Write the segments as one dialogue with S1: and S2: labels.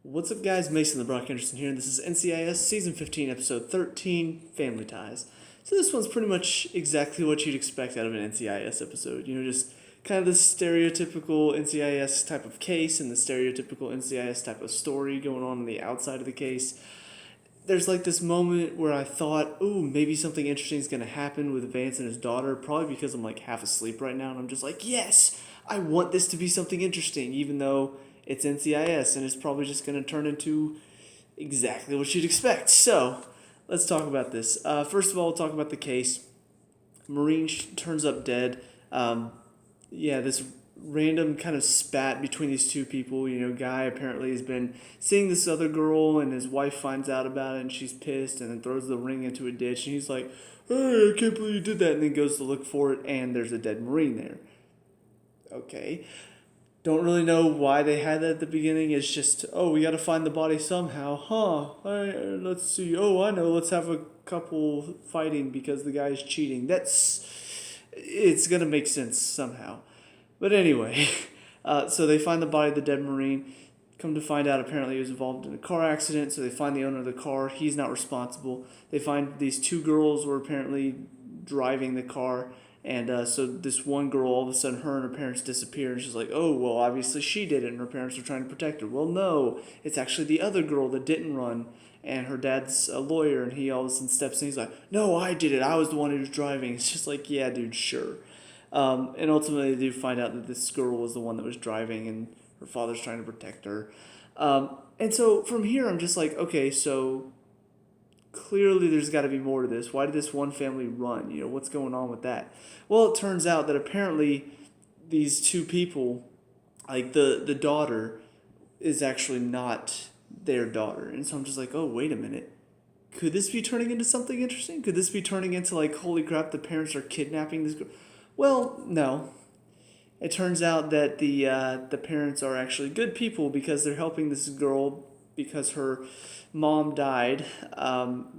S1: What's up, guys? Mason the Brock Henderson here, and this is NCIS Season 15, Episode 13, Family Ties. So this one's pretty much exactly what you'd expect out of an NCIS episode. Just kind of the stereotypical NCIS type of case and the stereotypical NCIS type of story going on the outside of the case. There's like this moment where I thought, ooh, maybe something interesting is going to happen with Vance and his daughter, probably because I'm like half asleep right now, and I'm just like, yes, I want this to be something interesting, even though it's NCIS, and it's probably just going to turn into exactly what you'd expect. So, let's talk about this. First of all, we'll talk about the case. Marine turns up dead. This random kind of spat between these two people. Guy apparently has been seeing this other girl, and his wife finds out about it, and she's pissed, and then throws the ring into a ditch, and he's like, hey, I can't believe you did that, and then goes to look for it, and there's a dead Marine there. Okay. Don't really know why they had that at the beginning. It's just, oh, we got to find the body somehow. Let's see. Oh, I know. Let's have a couple fighting because the guy's cheating. It's going to make sense somehow. But anyway, so they find the body of the dead Marine. Come to find out, apparently he was involved in a car accident. So they find the owner of the car. He's not responsible. They find these two girls were apparently driving the car. And so this one girl, all of a sudden, her and her parents disappear. And she's like, oh, well, obviously she did it, and her parents are trying to protect her. Well, no, it's actually the other girl that didn't run. And her dad's a lawyer, and he all of a sudden steps in. He's like, no, I did it. I was the one who was driving. It's just like, yeah, dude, sure. And ultimately, they do find out that this girl was the one that was driving, and her father's trying to protect her. And so from here, I'm just like, okay, so clearly there's got to be more to this. Why did this one family run? What's going on with that? Well, it turns out that apparently these two people, like the daughter, is actually not their daughter. And so I'm just like, oh, wait a minute. Could this be turning into something interesting? Could this be turning into like, holy crap, the parents are kidnapping this girl? Well, no. It turns out that the parents are actually good people because they're helping this girl because her mom died.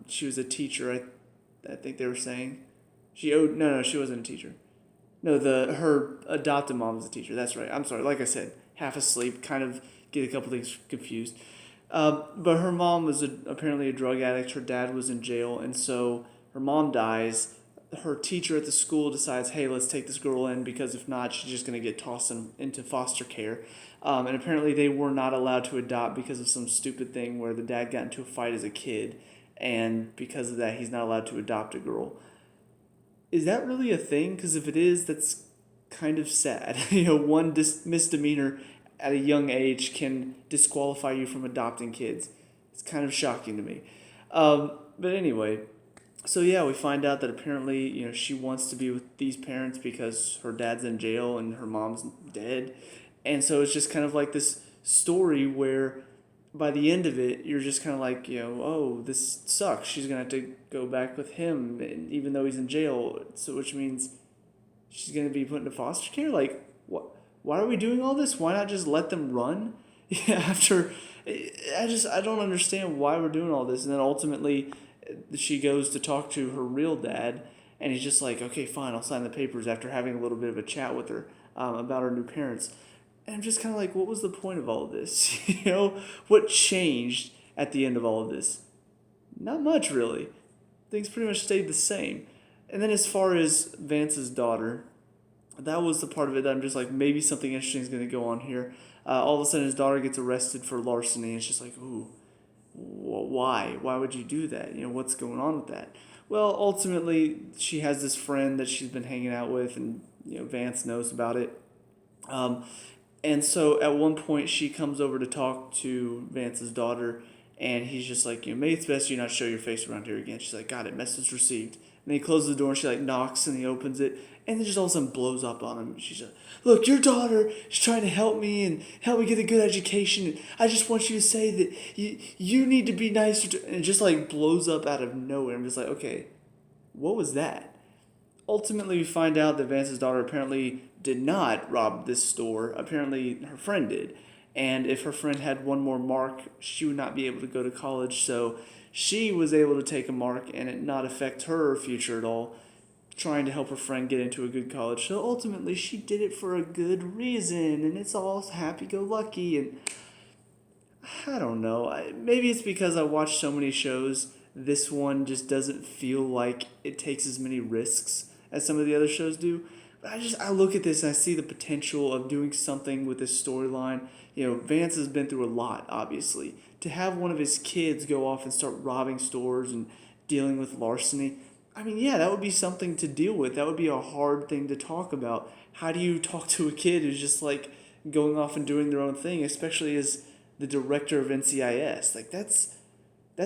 S1: She was a teacher, I think they were saying. No, she wasn't a teacher. No, her adopted mom was a teacher. That's right. I'm sorry. Like I said, half asleep, kind of get a couple things confused. But her mom was apparently a drug addict. Her dad was in jail, and so her mom dies. Her teacher at the school decides, hey, let's take this girl in because if not, she's just going to get tossed into foster care. And apparently they were not allowed to adopt because of some stupid thing where the dad got into a fight as a kid, and because of that, he's not allowed to adopt a girl. Is that really a thing? Because if it is, that's kind of sad. One misdemeanor at a young age can disqualify you from adopting kids. It's kind of shocking to me. But anyway, so yeah, we find out that apparently, she wants to be with these parents because her dad's in jail and her mom's dead. And so it's just kind of like this story where by the end of it, you're just kind of like, oh, this sucks. She's going to have to go back with him, even though he's in jail. So which means she's going to be put into foster care? Like, what? Why are we doing all this? Why not just let them run? I don't understand why we're doing all this. And then ultimately, she goes to talk to her real dad, and he's just like, okay, fine, I'll sign the papers after having a little bit of a chat with her about her new parents. And I'm just kind of like, what was the point of all of this? What changed at the end of all of this? Not much, really. Things pretty much stayed the same. And then as far as Vance's daughter, that was the part of it that I'm just like, maybe something interesting is going to go on here. All of a sudden, his daughter gets arrested for larceny, and it's just like, ooh, why? Why would you do that? What's going on with that? Well, ultimately, she has this friend that she's been hanging out with, and Vance knows about it. And so at one point, she comes over to talk to Vance's daughter, and he's just like, maybe it's best you not show your face around here again. She's like, got it, message received. And then he closes the door, and she like knocks, and he opens it, and then just all of a sudden blows up on him. She's like, look, your daughter is trying to help me and help me get a good education. And I just want you to say that you need to be nicer to... And it just like blows up out of nowhere. I'm just like, okay, what was that? Ultimately, we find out that Vance's daughter apparently did not rob this store. Apparently, her friend did. And if her friend had one more mark, she would not be able to go to college. So she was able to take a mark and it not affect her future at all, trying to help her friend get into a good college. So ultimately, she did it for a good reason, and it's all happy-go-lucky. And I don't know. Maybe it's because I watch so many shows. This one just doesn't feel like it takes as many risks as some of the other shows do. But I look at this and I see the potential of doing something with this storyline. Vance has been through a lot, obviously. To have one of his kids go off and start robbing stores and dealing with larceny, I mean, yeah, that would be something to deal with. That would be a hard thing to talk about. How do you talk to a kid who's just like going off and doing their own thing, especially as the director of NCIS? Like that's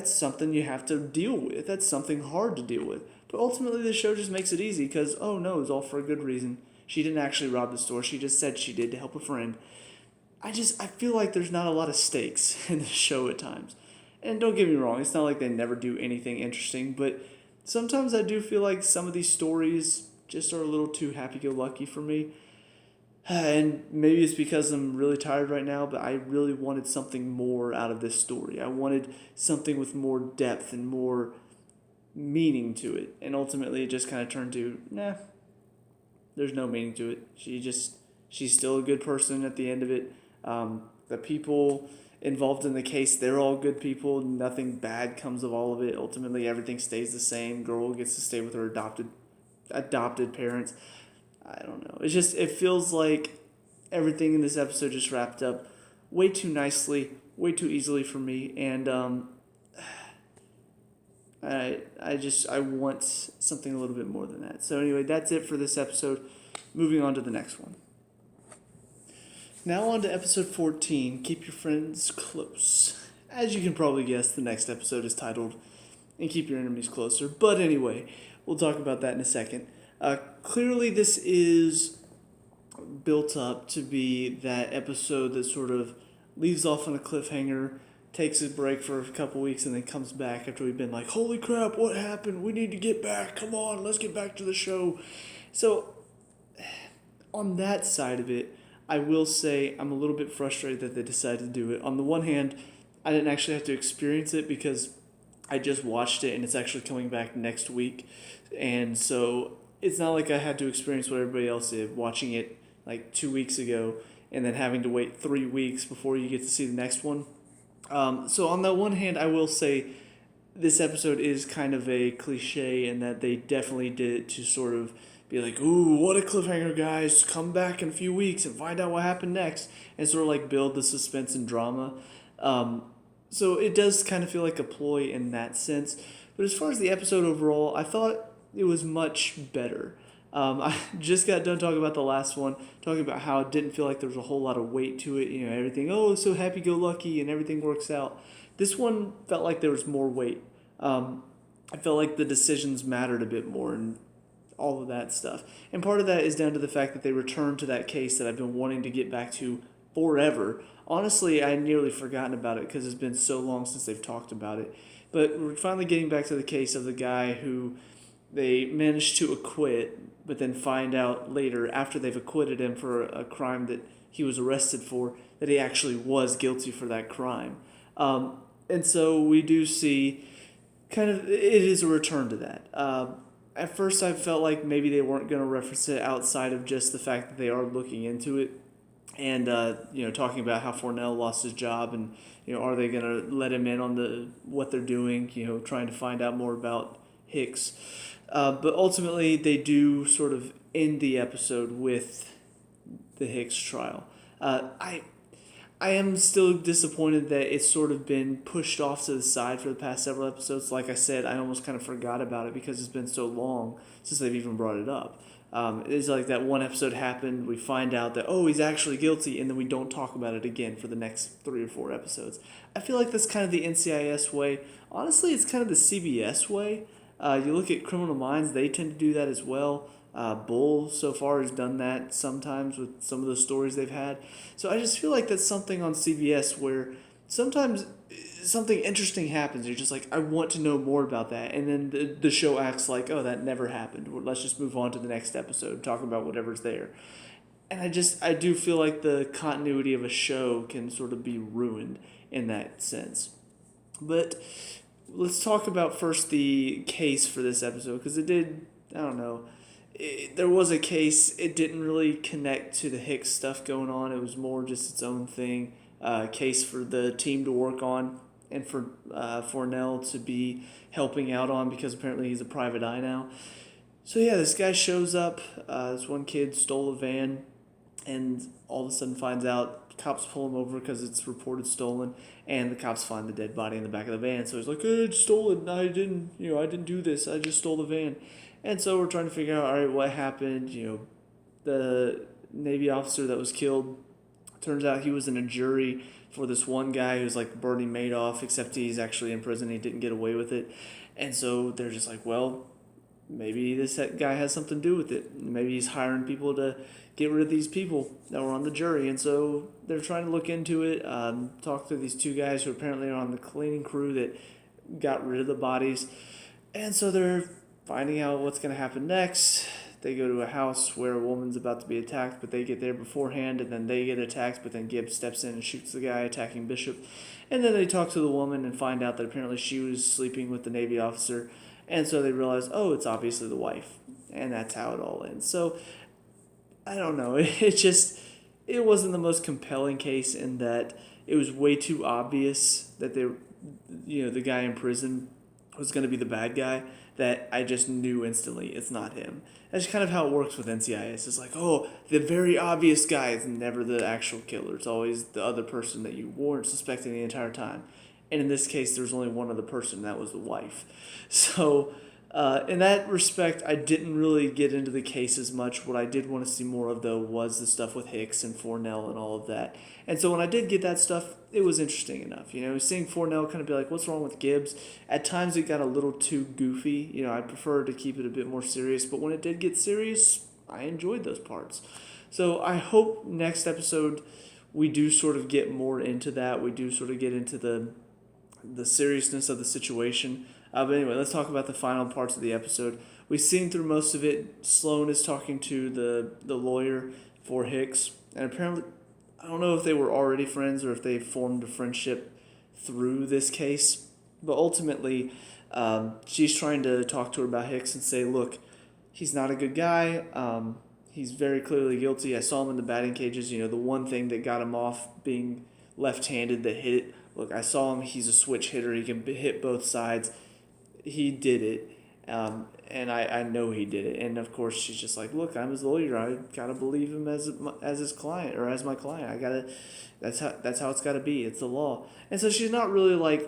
S1: something you have to deal with. That's something hard to deal with. But ultimately, the show just makes it easy because, oh no, it's all for a good reason. She didn't actually rob the store. She just said she did to help a friend. I feel like there's not a lot of stakes in the show at times. And don't get me wrong, it's not like they never do anything interesting, but sometimes I do feel like some of these stories just are a little too happy-go-lucky for me. And maybe it's because I'm really tired right now, but I really wanted something more out of this story. I wanted something with more depth and more meaning to it. And ultimately, it just kind of turned to, nah, there's no meaning to it. She's still a good person at the end of it. The people involved in the case, they're all good people. Nothing bad comes of all of it. Ultimately, everything stays the same. Girl gets to stay with her adopted parents. I don't know. It feels like everything in this episode just wrapped up way too nicely, way too easily for me, and I want something a little bit more than that. So anyway, that's it for this episode. Moving on to the next one. Now on to episode 14, Keep Your Friends Close. As you can probably guess, the next episode is titled And Keep Your Enemies Closer. But anyway, we'll talk about that in a second. Clearly this is built up to be that episode that sort of leaves off on a cliffhanger, takes a break for a couple weeks, and then comes back after we've been like, holy crap, what happened? We need to get back. Come on, let's get back to the show. So on that side of it, I will say I'm a little bit frustrated that they decided to do it. On the one hand, I didn't actually have to experience it because I just watched it and it's actually coming back next week. And so it's not like I had to experience what everybody else did, watching it like 2 weeks ago and then having to wait 3 weeks before you get to see the next one. So on the one hand, I will say this episode is kind of a cliche in that they definitely did it to sort of be like, ooh, what a cliffhanger, guys. Come back in a few weeks and find out what happened next. And sort of like build the suspense and drama. So it does kind of feel like a ploy in that sense. But as far as the episode overall, I thought it was much better. I just got done talking about the last one, talking about how it didn't feel like there was a whole lot of weight to it. Everything, so happy-go-lucky and everything works out. This one felt like there was more weight. I felt like the decisions mattered a bit more and all of that stuff. And part of that is down to the fact that they returned to that case that I've been wanting to get back to forever. Honestly, I had nearly forgotten about it because it's been so long since they've talked about it. But we're finally getting back to the case of the guy who they managed to acquit, but then find out later, after they've acquitted him for a crime that he was arrested for, that he actually was guilty for that crime. And so we do see kind of, it is a return to that. At first I felt like maybe they weren't going to reference it outside of just the fact that they are looking into it and, talking about how Fornell lost his job and, are they going to let him in on what they're doing, trying to find out more about Hicks. But ultimately they do sort of end the episode with the Hicks trial. I am still disappointed that it's sort of been pushed off to the side for the past several episodes. Like I said, I almost kind of forgot about it because it's been so long since they've even brought it up. It's like that one episode happened, we find out that, he's actually guilty, and then we don't talk about it again for the next 3 or 4 episodes. I feel like that's kind of the NCIS way. Honestly, it's kind of the CBS way. You look at Criminal Minds, they tend to do that as well. Bull so far has done that sometimes with some of the stories they've had. So I just feel like that's something on CBS where sometimes something interesting happens. You're just like, I want to know more about that. And then the show acts like, that never happened. Let's just move on to the next episode, talk about whatever's there. And I do feel like the continuity of a show can sort of be ruined in that sense. But let's talk about first the case for this episode, because it did, I don't know, there was a case, it didn't really connect to the Hicks stuff going on. It was more just its own thing. case for the team to work on and for Fornell to be helping out on because apparently he's a private eye now. So yeah, this guy shows up. This one kid stole a van, and all of a sudden finds out. Cops pull him over because it's reported stolen, and the cops find the dead body in the back of the van. So he's like, "I stole it. I didn't do this. I just stole the van." And so we're trying to figure out, all right, what happened. The Navy officer that was killed, turns out he was in a jury for this one guy who's like Bernie Madoff, except he's actually in prison. He didn't get away with it. And so they're just like, well, maybe this guy has something to do with it. Maybe he's hiring people to get rid of these people that were on the jury. And so they're trying to look into it, talk to these two guys who apparently are on the cleaning crew that got rid of the bodies. And so they're finding out what's going to happen next. They go to a house where a woman's about to be attacked, but they get there beforehand, and then they get attacked, but then Gibbs steps in and shoots the guy attacking Bishop. And then they talk to the woman and find out that apparently she was sleeping with the Navy officer. And so they realize, oh, it's obviously the wife. And that's how it all ends. So, I don't know. It wasn't the most compelling case in that it was way too obvious that the guy in prison was going to be the bad guy, that I just knew instantly it's not him. That's kind of how it works with NCIS. It's like, oh, the very obvious guy is never the actual killer. It's always the other person that you weren't suspecting the entire time. And in this case, there's only one other person, that was the wife. So, in that respect, I didn't really get into the case as much. What I did want to see more of, though, was the stuff with Hicks and Fornell and all of that. And so when I did get that stuff, it was interesting enough. Seeing Fornell kind of be like, what's wrong with Gibbs? At times it got a little too goofy. I prefer to keep it a bit more serious. But when it did get serious, I enjoyed those parts. So I hope next episode we do sort of get more into that. We do sort of get into the seriousness of the situation. But anyway, let's talk about the final parts of the episode. We've seen through most of it. Sloan is talking to the lawyer for Hicks. And apparently, I don't know if they were already friends or if they formed a friendship through this case. But ultimately, she's trying to talk to her about Hicks and say, look, he's not a good guy. He's very clearly guilty. I saw him in the batting cages. The one thing that got him off being left-handed that hit it. Look, I saw him. He's a switch hitter. He can hit both sides. He did it, and I know he did it. And of course, she's just like, look, I'm his lawyer. I gotta believe him as his client or as my client. That's how it's gotta be. It's the law. And so she's not really like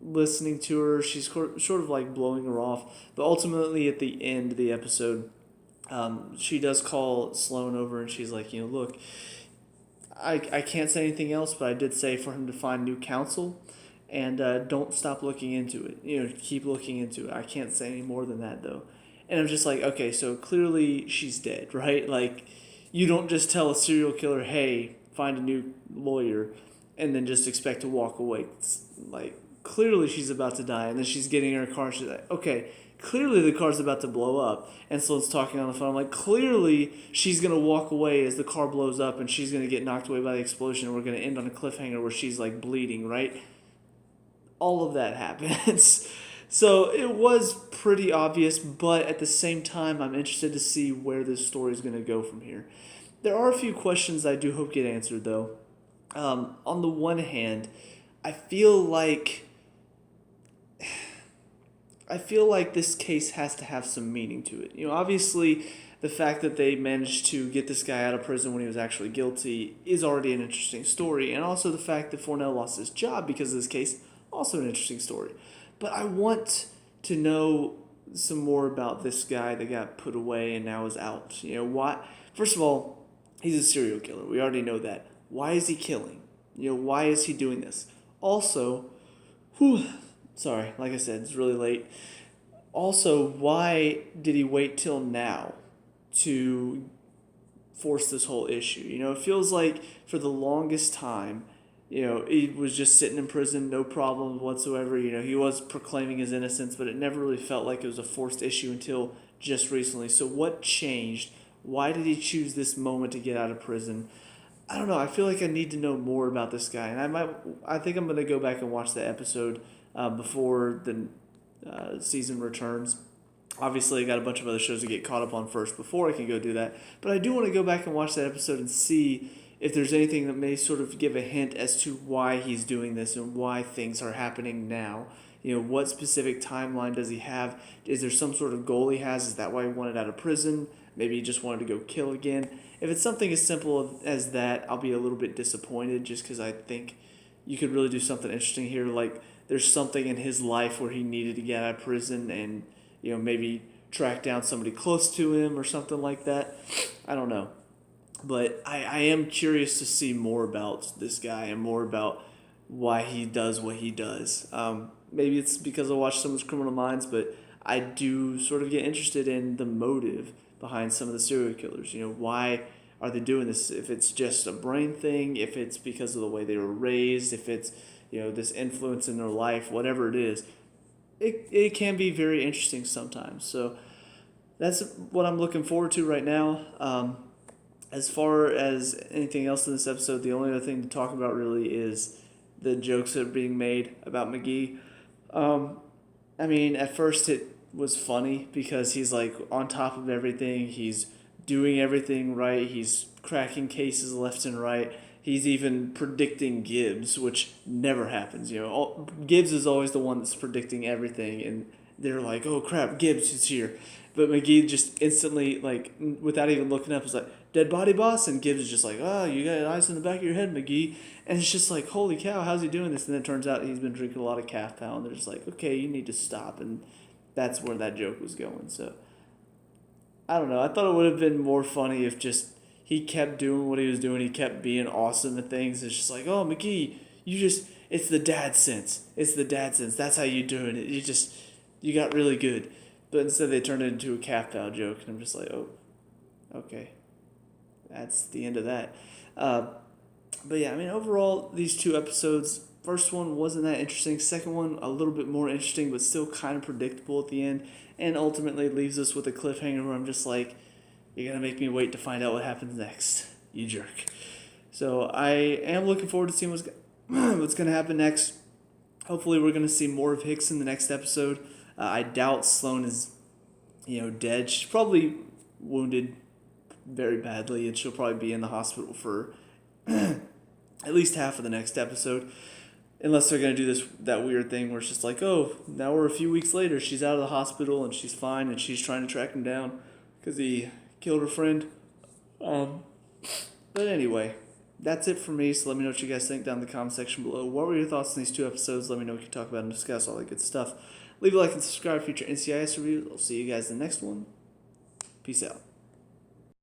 S1: listening to her. She's sort of like blowing her off. But ultimately, at the end of the episode, she does call Sloan over, and she's like, look, I can't say anything else, but I did say for him to find new counsel. And don't stop looking into it. Keep looking into it. I can't say any more than that, though. And I'm just like, okay, so clearly she's dead, right? Like, you don't just tell a serial killer, hey, find a new lawyer, and then just expect to walk away. It's like, clearly she's about to die, and then she's getting in her car, and she's like, okay, clearly the car's about to blow up. And Sloan's talking on the phone. I'm like, clearly she's going to walk away as the car blows up, and she's going to get knocked away by the explosion, and we're going to end on a cliffhanger where she's, like, bleeding, right? All of that happens. So it was pretty obvious, but at the same time, I'm interested to see where this story is going to go from here. There are a few questions I do hope get answered, though. On the one hand, I feel like this case has to have some meaning to it. Obviously, the fact that they managed to get this guy out of prison when he was actually guilty is already an interesting story, and also the fact that Fornell lost his job because of this case, also an interesting story. But I want to know some more about this guy that got put away and now is out. Why? First of all, he's a serial killer. We already know that. Why is he killing? Why is he doing this? Also, sorry, like I said, it's really late. Also, why did he wait till now to force this whole issue? It feels like for the longest time, he was just sitting in prison, no problems whatsoever. He was proclaiming his innocence, but it never really felt like it was a forced issue until just recently. So what changed? Why did he choose this moment to get out of prison? I don't know. I feel like I need to know more about this guy, and I think I'm going to go back and watch the episode before the season returns. Obviously, I got a bunch of other shows to get caught up on first before I can go do that. But I do want to go back and watch that episode and see if there's anything that may sort of give a hint as to why he's doing this and why things are happening now. What specific timeline does he have? Is there some sort of goal he has? Is that why he wanted out of prison? Maybe he just wanted to go kill again. If it's something as simple as that, I'll be a little bit disappointed just because I think you could really do something interesting here. Like, there's something in his life where he needed to get out of prison and, maybe track down somebody close to him or something like that. I don't know. But I am curious to see more about this guy and more about why he does what he does. Maybe it's because I watched so much Criminal Minds, but I do sort of get interested in the motive behind some of the serial killers. Why are they doing this? If it's just a brain thing, if it's because of the way they were raised, if it's, this influence in their life, whatever it is, it can be very interesting sometimes. So that's what I'm looking forward to right now. As far as anything else in this episode, the only other thing to talk about really is the jokes that are being made about McGee. At first it was funny because he's like on top of everything. He's doing everything right. He's cracking cases left and right. He's even predicting Gibbs, which never happens. Gibbs is always the one that's predicting everything, and they're like, "Oh crap, Gibbs is here," but McGee just instantly, like, without even looking up, is like, "Dead body, boss," and Gibbs is just like, "Oh, you got ice in the back of your head, McGee," and it's just like, holy cow, how's he doing this? And then it turns out he's been drinking a lot of calf pound. And they're just like, okay, you need to stop, and that's where that joke was going. So I don't know. I thought it would have been more funny if just he kept doing what he was doing. He kept being awesome at things. It's just like, oh, McGee, it's the dad sense. It's the dad sense. That's how you doing it. You got really good. But instead they turned it into a calf pound joke. And I'm just like, oh, okay. That's the end of that. But yeah, overall, these two episodes, first one wasn't that interesting. Second one, a little bit more interesting, but still kind of predictable at the end. And ultimately leaves us with a cliffhanger where I'm just like, you're going to make me wait to find out what happens next, you jerk. So I am looking forward to seeing what's going to happen next. Hopefully we're going to see more of Hicks in the next episode. I doubt Sloane is, dead. She's probably wounded very badly, and she'll probably be in the hospital for at least half of the next episode. Unless they're going to do that weird thing where it's just like, oh, now we're a few weeks later, she's out of the hospital and she's fine and she's trying to track him down because he killed her friend. But anyway, that's it for me. So let me know what you guys think down in the comment section below. What were your thoughts on these two episodes? Let me know what you talk about and discuss, all that good stuff. Leave a like and subscribe for future NCIS reviews. I'll see you guys in the next one. Peace out.